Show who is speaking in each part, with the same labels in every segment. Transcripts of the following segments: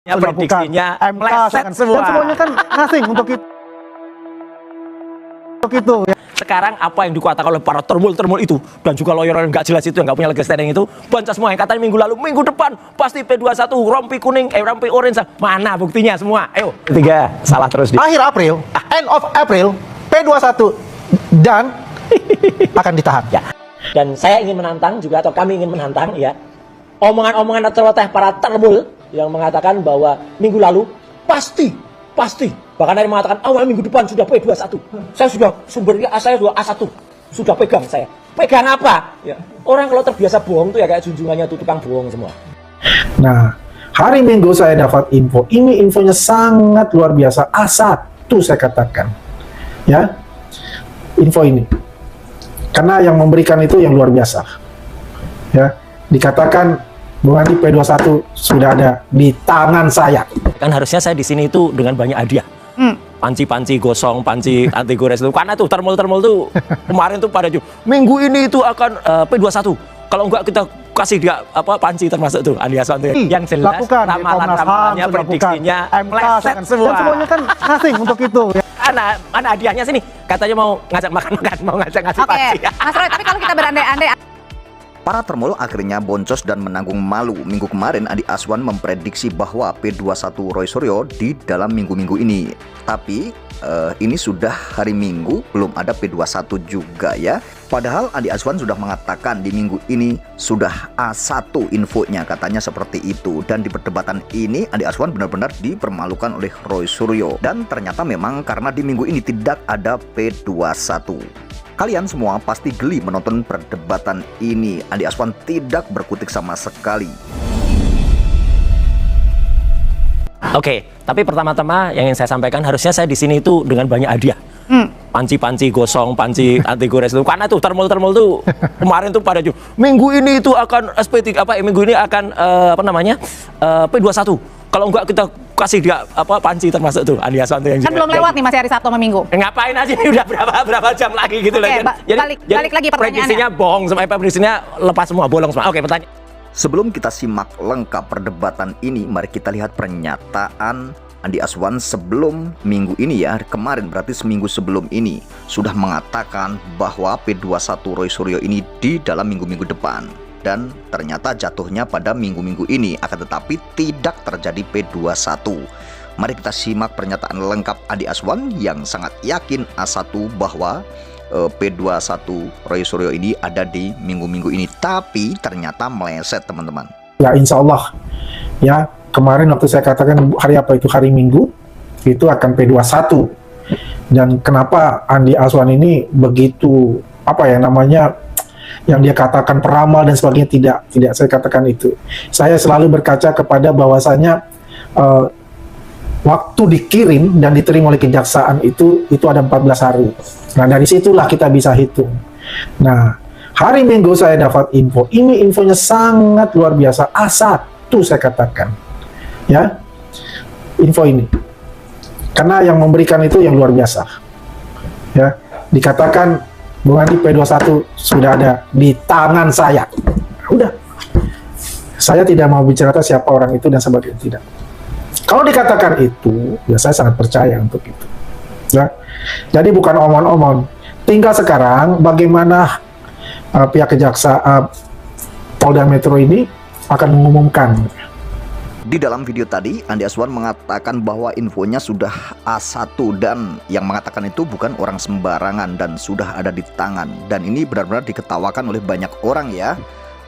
Speaker 1: Prediksinya
Speaker 2: MK
Speaker 1: meleset semua.
Speaker 2: Dan semuanya kan asing untuk itu ya.
Speaker 1: Sekarang apa yang dikatakan oleh para termul itu dan juga lawyer yang nggak jelas itu, yang nggak punya legal standing itu, baca semua yang katanya minggu lalu, minggu depan pasti P21 rompi kuning, rompi orange. Mana buktinya semua? Ayo. Ketiga salah terus di
Speaker 2: Akhir April, end of April, P21 dan akan ditahan.
Speaker 1: ya. Dan saya ingin menantang juga, atau kami ingin menantang ya, omongan-omongan atau para termul yang mengatakan bahwa minggu lalu pasti bahkan ada yang mengatakan awal minggu depan sudah P21. Saya sudah sumbernya, saya sudah A1 sudah pegang. Saya pegang apa ya? Orang kalau terbiasa bohong tuh ya kayak junjungannya tuh tukang bohong semua.
Speaker 2: Nah, hari Minggu saya dapat info. Ini infonya sangat luar biasa. A1 saya katakan. Ya. Info ini. Karena yang memberikan itu yang luar biasa. Ya. Dikatakan Bung Andi, P21 sudah ada di tangan saya.
Speaker 1: Kan harusnya saya di sini itu dengan banyak hadiah. Panci-panci gosong, panci anti gores itu. Karena tuh termul tuh kemarin tuh pada minggu ini itu akan P21. Kalau enggak kita kasih dia apa panci termasuk tuh alias itu. Yang jelas
Speaker 2: lakukan
Speaker 1: ramalan-ramalannya, prediksinya meleset semua.
Speaker 2: Dan semuanya kan asing untuk itu ya.
Speaker 1: Mana hadiahnya sini? Katanya mau ngajak makan-makan, mau ngajak ngasih panci.
Speaker 3: Mas Roy, tapi kalau kita berandai-andai,
Speaker 4: Para termul akhirnya boncos dan menanggung malu. Minggu kemarin Andi Aswan memprediksi bahwa P21 Roy Suryo di dalam minggu-minggu ini. Tapi ini sudah hari Minggu, belum ada P21 juga ya. Padahal Andi Aswan sudah mengatakan di minggu ini sudah A1 infonya, katanya seperti itu. Dan di perdebatan ini Andi Aswan benar-benar dipermalukan oleh Roy Suryo. Dan ternyata memang karena di minggu ini tidak ada P21. Kalian semua pasti geli menonton perdebatan ini. Andi Aswan tidak berkutik sama sekali.
Speaker 1: Oke, tapi pertama-tama yang ingin saya sampaikan, harusnya saya di sini itu dengan banyak hadiah. Panci-panci gosong, panci anti gores itu. Karena tuh termul tuh kemarin tuh pada minggu ini itu akan SP3 minggu ini akan P21. Kalau enggak kita kasih dia panci termasuk tuh Andi Aswan tuh yang
Speaker 3: kan belum lewat nih, masih hari Sabtu sama Minggu.
Speaker 1: Ngapain aja ini udah berapa jam lagi gitu loh.
Speaker 3: Balik lagi pertanyaannya.
Speaker 1: Prediksinya bohong semua, prediksinya lepas semua, bolong semua. Oke, pertanyaan.
Speaker 4: Sebelum kita simak lengkap perdebatan ini, mari kita lihat pernyataan Andi Aswan sebelum minggu ini ya. Kemarin berarti seminggu sebelum ini sudah mengatakan bahwa P21 Roy Suryo ini di dalam minggu-minggu depan. Dan ternyata jatuhnya pada minggu-minggu ini, akan tetapi tidak terjadi P21. Mari kita simak pernyataan lengkap Andi Aswan yang sangat yakin A1 bahwa P21 Roy Suryo ini ada di minggu-minggu ini. Tapi ternyata meleset teman-teman.
Speaker 2: Ya insya Allah. Ya kemarin waktu saya katakan hari apa itu, hari Minggu, itu akan P21. Dan kenapa Andi Aswan ini begitu yang dia katakan peramal dan sebagainya, tidak saya katakan itu. Saya selalu berkaca kepada bahwasanya waktu dikirim dan diterima oleh kejaksaan itu ada 14 hari. Nah dari situlah kita bisa hitung. Nah hari Minggu saya dapat info. Ini infonya sangat luar biasa. A1 saya katakan. Ya, info ini. Karena yang memberikan itu yang luar biasa. Ya, dikatakan Bung Andi, P21 sudah ada di tangan saya. Udah. Saya tidak mau bicara siapa orang itu dan sebagainya, tidak. Kalau dikatakan itu, ya saya sangat percaya untuk itu. Ya. Jadi bukan omong-omong. Tinggal sekarang bagaimana pihak kejaksaan Polda Metro ini akan mengumumkan.
Speaker 4: Di dalam video tadi, Andi Aswan mengatakan bahwa infonya sudah A1 dan yang mengatakan itu bukan orang sembarangan dan sudah ada di tangan. Dan ini benar-benar diketawakan oleh banyak orang ya.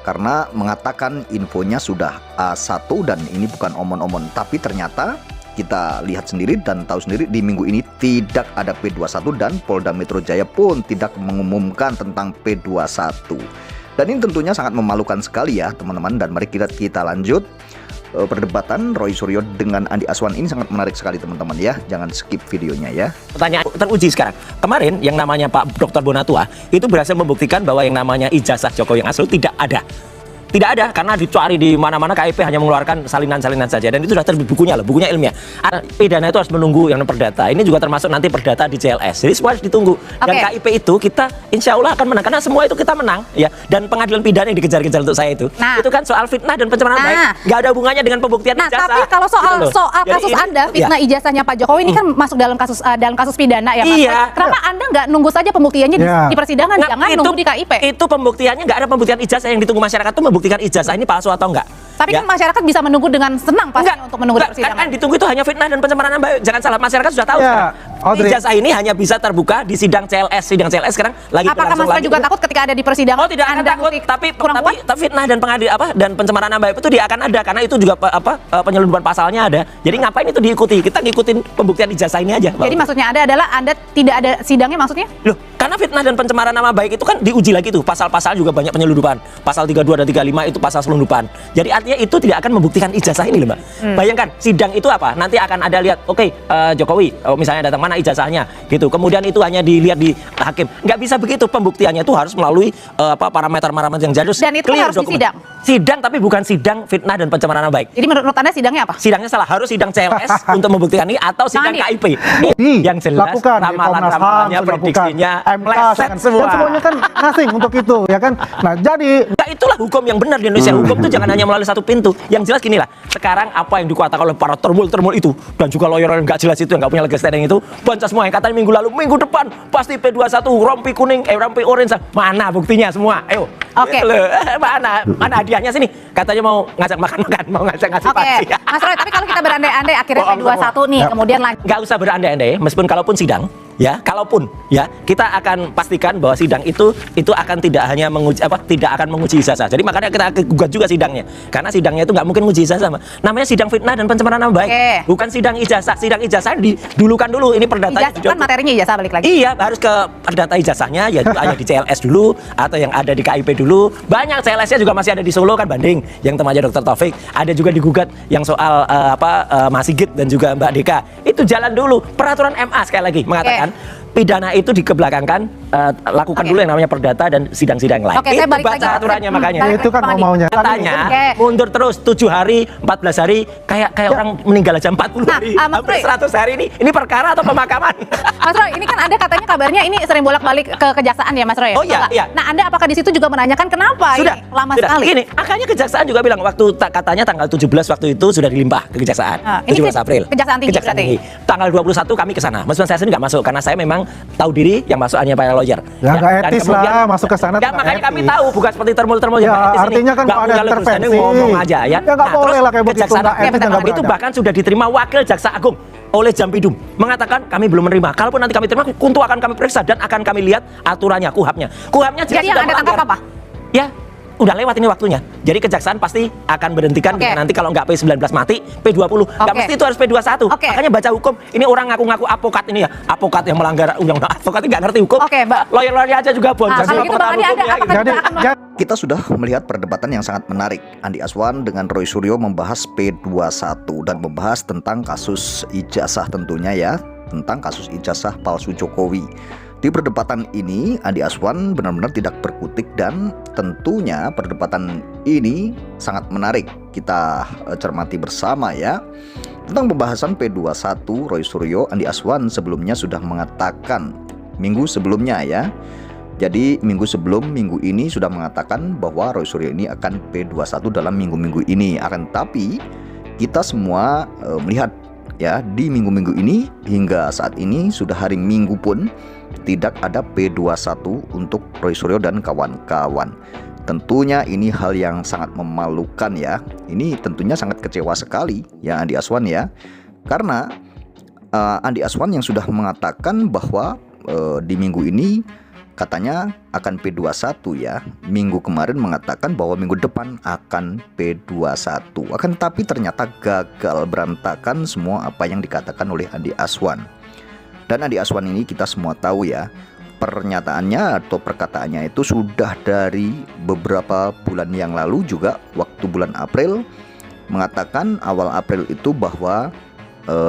Speaker 4: Karena mengatakan infonya sudah A1 dan ini bukan omon-omon. Tapi ternyata kita lihat sendiri dan tahu sendiri di minggu ini tidak ada P21 dan Polda Metro Jaya pun tidak mengumumkan tentang P21. Dan ini tentunya sangat memalukan sekali ya teman-teman. Dan mari kita lanjut. Perdebatan Roy Suryo dengan Andi Aswan ini sangat menarik sekali teman-teman ya. Jangan skip videonya ya.
Speaker 1: Pertanyaan teruji sekarang. Kemarin yang namanya Pak Dr. Bonatua itu berhasil membuktikan bahwa yang namanya ijazah Jokowi yang asli tidak ada. Tidak ada, karena dicari di mana-mana KIP hanya mengeluarkan salinan-salinan saja, dan itu sudah terbit bukunya loh, bukunya ilmiah. Pidana itu harus menunggu yang perdata. Ini juga termasuk nanti perdata di CLS. Jadi semua harus ditunggu. Dan KIP itu kita insya Allah akan menang, karena semua itu kita menang ya. Dan pengadilan pidana yang dikejar-kejar untuk saya itu kan soal fitnah dan pencemaran baik, nggak ada hubungannya dengan pembuktian ijazah.
Speaker 3: Tapi kalau soal kasus Anda fitnah ijazahnya Pak Jokowi ini kan masuk dalam kasus pidana ya Mas. Kenapa Anda nggak nunggu saja pembuktiannya di persidangan, jangan nunggu di KIP?
Speaker 1: Itu pembuktiannya nggak ada pembuktian ijazah, yang ditunggu masyarakat itu membuktikan ijazah ini palsu atau enggak.
Speaker 3: Tapi kan masyarakat bisa menunggu dengan senang pastinya untuk menunggu persidangan.
Speaker 1: Kan ditunggu itu hanya fitnah dan pencemaran nama baik. Jangan salah, masyarakat sudah tahu. Ijazah ini hanya bisa terbuka di sidang CLS. Sidang CLS sekarang lagi berlangsung.
Speaker 3: Apakah Mas juga takut ketika ada di persidangan?
Speaker 1: Oh, tidak akan takut, tapi fitnah dan dan pencemaran nama baik itu dia akan ada, karena itu juga penyelundupan pasalnya ada. Jadi ngapain itu diikuti? Kita ngikutin pembuktian ijazah ini aja.
Speaker 3: Jadi maksudnya adalah Anda tidak ada sidangnya maksudnya?
Speaker 1: Loh, karena fitnah dan pencemaran nama baik itu kan diuji lagi tuh. Pasal-pasal juga banyak penyelundupan. Pasal 32 dan 35 itu pasal selundupan. Jadi artinya itu tidak akan membuktikan ijazah ini loh, Mbak. Bayangkan sidang itu apa? Nanti akan ada lihat, Jokowi misalnya datang, mana ijazahnya gitu. Kemudian itu hanya dilihat di hakim. Nggak bisa begitu, pembuktiannya itu harus melalui parameter-parameter yang jelas.
Speaker 3: Dan itu harus di sidang.
Speaker 1: Sidang, tapi bukan sidang fitnah dan pencemaran nama baik.
Speaker 3: Jadi menurut Anda sidangnya apa?
Speaker 1: Sidangnya salah, harus sidang CLS untuk membuktikan ini, atau sidang KIP. Yang jelas ramalan-ramalannya, prediksinya meleset semua.
Speaker 2: Dan semuanya kan ngasing untuk itu, ya kan? Nah, jadi
Speaker 1: itulah hukum yang benar di Indonesia. Hukum itu jangan hanya melalui satu pintu. Yang jelas gini lah, sekarang apa yang dikatakan oleh para termul itu, dan juga lawyer yang nggak jelas itu, yang nggak punya legal standing itu, baca semua yang katanya minggu lalu, minggu depan pasti P21 rompi kuning, rompi orange. Mana buktinya semua? Ayo. Mana hadiahnya sini? Katanya mau ngajak makan-makan, mau ngajak ngasih pasti.
Speaker 3: Mas Roy, tapi kalau kita berandai-andai akhirnya P21 nih, kemudian lanjut.
Speaker 1: Nggak usah berandai-andai, meskipun kalaupun sidang, kita akan pastikan bahwa sidang itu akan tidak hanya menguji tidak akan menguji ijazah. Jadi makanya kita gugat juga sidangnya, karena sidangnya itu nggak mungkin menguji ijazah. Namanya sidang fitnah dan pencemaran nama baik, bukan sidang ijazah. Sidang ijazah didulukan dulu, ini perdata.
Speaker 3: Kan materinya ijazah balik lagi.
Speaker 1: Iya, harus ke perdata ijazahnya, yaitu ada di CLS dulu atau yang ada di KIP dulu. Banyak CLS-nya juga masih ada di Solo kan, banding yang temannya Dr. Taufik. Ada juga digugat yang soal Mas Sigit dan juga Mbak Deka. Itu jalan dulu. Peraturan MA sekali lagi mengatakan pidana itu dikebelakangkan, lakukan dulu yang namanya perdata dan sidang-sidang lain.
Speaker 3: Saya balik
Speaker 1: baca
Speaker 3: lagi.
Speaker 1: aturannya makanya.
Speaker 2: Itu kan maunya.
Speaker 1: Katanya mundur terus 7 hari, 14 hari, kayak orang meninggal aja 40 hari, hampir 100 hari ini perkara atau pemakaman?
Speaker 3: Mas Roy, ini kan ada katanya kabarnya ini sering bolak-balik ke kejaksaan ya Mas Roy?
Speaker 1: Oh iya.
Speaker 3: Nah, Anda apakah di situ juga menanyakan kenapa ini lama sekali?
Speaker 1: Gini, akhirnya kejaksaan juga bilang katanya tanggal 17 waktu itu sudah dilimpah ke kejaksaan. 17 April.
Speaker 3: Kejaksaan tinggi.
Speaker 1: Tanggal 21 kami ke sana. Meskipun saya sendiri nggak masuk, karena saya memang tahu diri, yang masuk hanya para lawyer.
Speaker 2: Ya nggak etis lah masuk ke sana.
Speaker 1: Ya makanya kami tahu, bukan seperti termul-termul
Speaker 2: ya, artinya kan ada intervensi.
Speaker 1: Ngomong aja ya.
Speaker 2: Ya nggak boleh lah kayak begitu.
Speaker 1: Itu bahkan sudah diterima Wakil Jaksa Agung oleh Jampidum, mengatakan kami belum menerima. Kalaupun nanti kami terima, tentu akan kami periksa dan akan kami lihat aturannya, kuhapnya
Speaker 3: Jadi yang Anda tangkap apa?
Speaker 1: Ya, udah lewat ini waktunya. Jadi kejaksaan pasti akan berhentikan nanti kalau nggak P19 mati, P20. Nggak mesti itu harus P21. Makanya baca hukum. Ini orang ngaku-ngaku avokat ini ya. Avokat yang melanggar undang-undang. Avokat nggak ngerti hukum. Lawyer-lawyer aja juga boncos.
Speaker 4: Kita sudah melihat perdebatan yang sangat menarik. Andi Azwan dengan Roy Suryo membahas P21 dan membahas tentang kasus ijazah tentunya ya. Tentang kasus ijazah palsu Jokowi. Di perdebatan ini, Andi Azwan benar-benar tidak berkutik dan tentunya perdebatan ini sangat menarik. Kita cermati bersama ya. Tentang pembahasan P21, Roy Suryo, Andi Azwan sebelumnya sudah mengatakan minggu sebelumnya ya. Jadi minggu sebelum minggu ini sudah mengatakan bahwa Roy Suryo ini akan P21 dalam minggu-minggu ini. Akan tapi kita semua melihat ya di minggu-minggu ini hingga saat ini sudah hari Minggu pun tidak ada P21 untuk Roy Suryo dan kawan-kawan. Tentunya ini hal yang sangat memalukan ya. Ini tentunya sangat kecewa sekali ya Andi Azwan ya. Karena Andi Azwan yang sudah mengatakan bahwa di minggu ini katanya akan P21 ya. Minggu kemarin mengatakan bahwa minggu depan akan P21. Akan tetapi ternyata gagal, berantakan semua apa yang dikatakan oleh Andi Azwan. Dan Andi Azwan ini kita semua tahu ya, pernyataannya atau perkataannya itu sudah dari beberapa bulan yang lalu juga, waktu bulan April, mengatakan awal April itu bahwa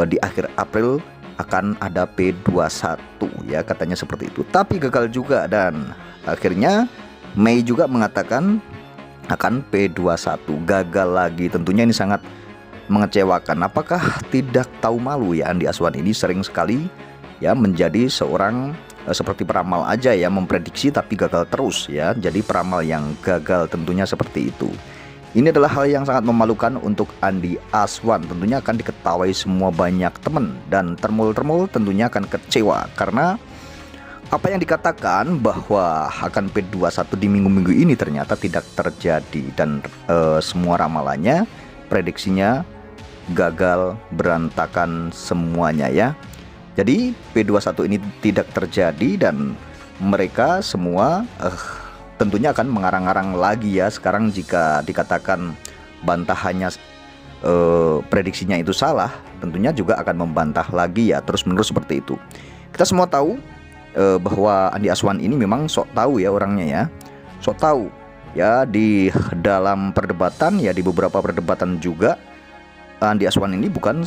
Speaker 4: di akhir April akan ada P21 ya, katanya seperti itu. Tapi gagal juga dan akhirnya Mei juga mengatakan akan P21, gagal lagi. Tentunya ini sangat mengecewakan. Apakah tidak tahu malu ya Andi Aswan ini sering sekali ya menjadi seorang seperti peramal aja ya, memprediksi tapi gagal terus ya. Jadi peramal yang gagal tentunya seperti itu. Ini adalah hal yang sangat memalukan untuk Andi Aswan. Tentunya akan diketahui semua banyak teman, dan termul-termul tentunya akan kecewa karena apa yang dikatakan bahwa akan P21 di minggu-minggu ini ternyata tidak terjadi, dan semua ramalannya, prediksinya gagal, berantakan semuanya ya. Jadi P21 ini tidak terjadi dan mereka semua tentunya akan mengarang-arang lagi ya. Sekarang jika dikatakan bantahannya prediksinya itu salah, tentunya juga akan membantah lagi ya, terus-menerus seperti itu. Kita semua tahu bahwa Andi Aswan ini memang sok tahu ya orangnya ya, sok tahu ya di dalam perdebatan ya, di beberapa perdebatan juga. Andi Aswan ini bukan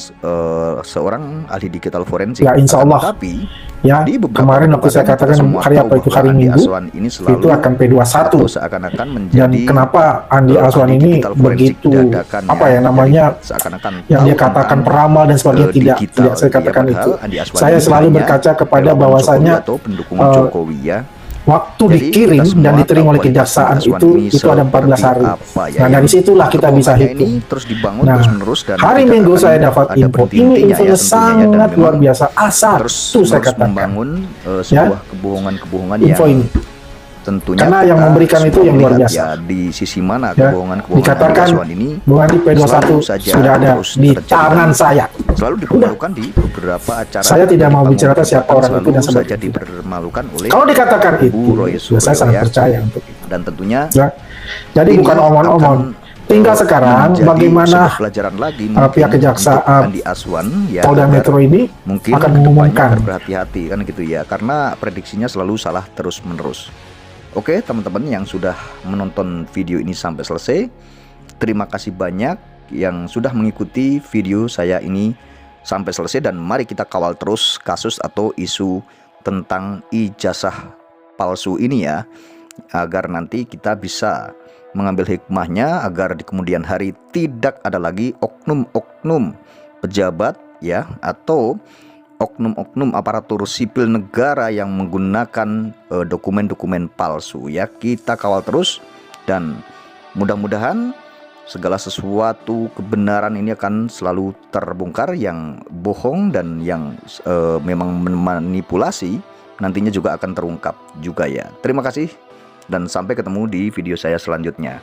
Speaker 4: seorang ahli digital forensik
Speaker 2: ya, insya Allah.
Speaker 4: Tapi
Speaker 2: ya, kemarin waktu saya katakan hari apa itu, hari Minggu
Speaker 4: ini
Speaker 2: itu akan P21,
Speaker 4: seakan-akan menjadi,
Speaker 2: dan kenapa Andi Aswan ini begitu
Speaker 4: dadakan,
Speaker 2: apa ya namanya, yang dia katakan peramal dan sebagainya, tidak saya katakan itu. Saya selalu berkaca kepada bahwasanya waktu dikirim dan diterima oleh kejaksaan itu ada 14 hari. Nah, dari situlah kita bisa hitung. Nah, hari Minggu saya dapat info, ini infonya sangat luar biasa, asal itu saya katakan
Speaker 4: membangun
Speaker 2: ya,
Speaker 4: sebuah kebohongan-kebohongan
Speaker 2: info ini
Speaker 4: tentunya
Speaker 2: karena yang memberikan itu yang luar biasa
Speaker 4: ya, di sisi mana
Speaker 2: ya,
Speaker 4: kebohongan-kebohongan
Speaker 2: dikatakan
Speaker 4: ini
Speaker 2: Bung Andi P21 sudah ada di tangan saya.
Speaker 4: Selalu dipermalukan di beberapa acara.
Speaker 2: Saya tidak mau bicara siapa orang itu dan
Speaker 4: saja dipermalukan oleh
Speaker 2: kalau dikatakan itu, saya sangat percaya untuk itu.
Speaker 4: Dan tentunya
Speaker 2: ya, jadi bukan omong-omong. Tinggal sekarang bagaimana
Speaker 4: pelajaran lagi
Speaker 2: pihak kejaksaan
Speaker 4: Andi Aswan ya,
Speaker 2: Polda Metro ini
Speaker 4: mungkin
Speaker 2: akan mengumumkan,
Speaker 4: berhati-hati kan gitu ya, karena prediksinya selalu salah terus-menerus. Oke teman-teman yang sudah menonton video ini sampai selesai, terima kasih banyak yang sudah mengikuti video saya ini sampai selesai, dan mari kita kawal terus kasus atau isu tentang ijazah palsu ini ya, agar nanti kita bisa mengambil hikmahnya, agar di kemudian hari tidak ada lagi oknum-oknum pejabat ya, atau oknum-oknum aparatur sipil negara yang menggunakan dokumen-dokumen palsu ya. Kita kawal terus, dan mudah-mudahan segala sesuatu kebenaran ini akan selalu terbongkar. Yang bohong dan yang memang memanipulasi nantinya juga akan terungkap juga ya. Terima kasih dan sampai ketemu di video saya selanjutnya.